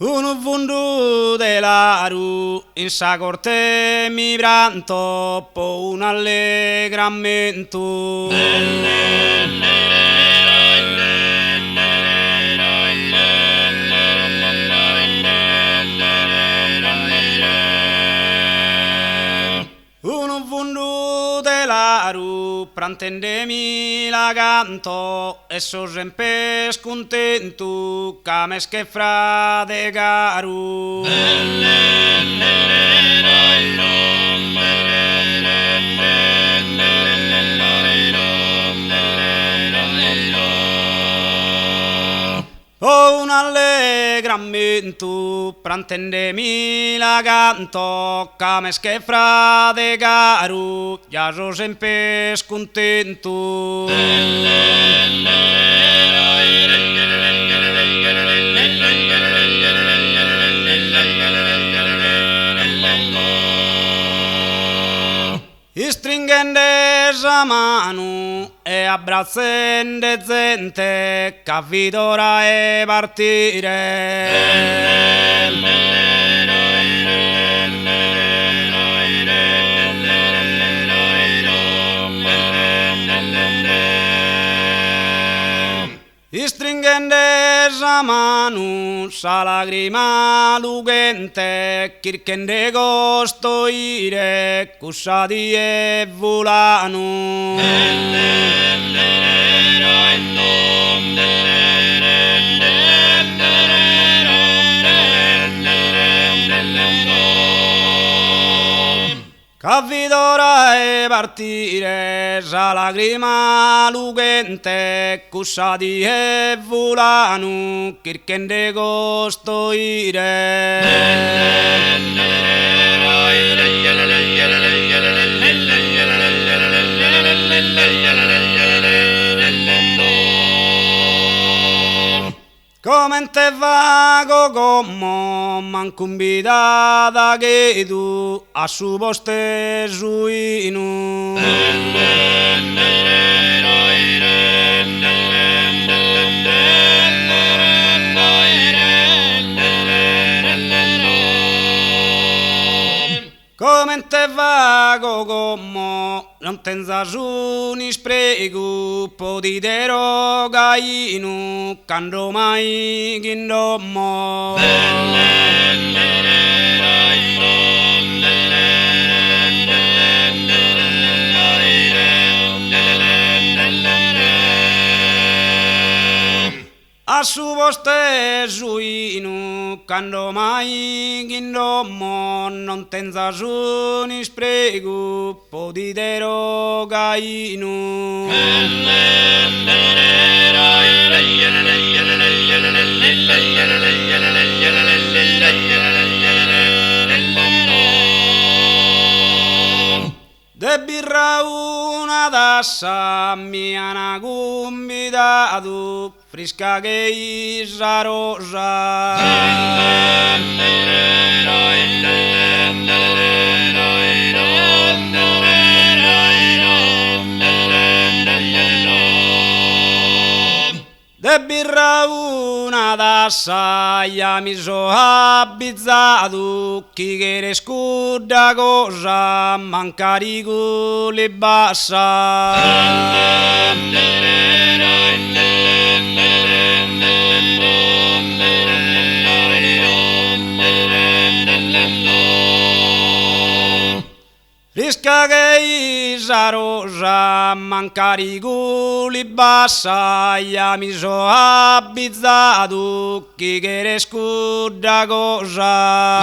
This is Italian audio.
Un fundu dell'aru in sa corte mi pranto po un allegramento. Un fundu dell'aru prantendemi la canto e so sempre scontento cames che fra de garu. Oh, un allegramento, prantendemi la canto, cames che fra de garu, già so sempre scontento. Stringende la mano e abbrazzende gente, capito e partire. Stringende la mano, sa lagrima lugente, chirchende gosto ire, cussati e volano. Capidora e partire, sa lagrima lugente, cussati e volano, chirchende gosto Come te vago como mancumbida da che tu a su poste suinu. Come te vago como non tenza su ni sprego podidero gainu cando mai gindommo. A su poste suinu, cando mai gindommo, non tenza su ni sprego, podidero gainu. De birra una tassa mi hanno convidato, fresca che isa rosa. De birra una tassa ya mi so abbizzato, chi che ne scuda cosa, mancarico le bassa. Fresca che isa rosa, mancarico li bassa, ya mi so abbizzato, chi che ne scuda cosa.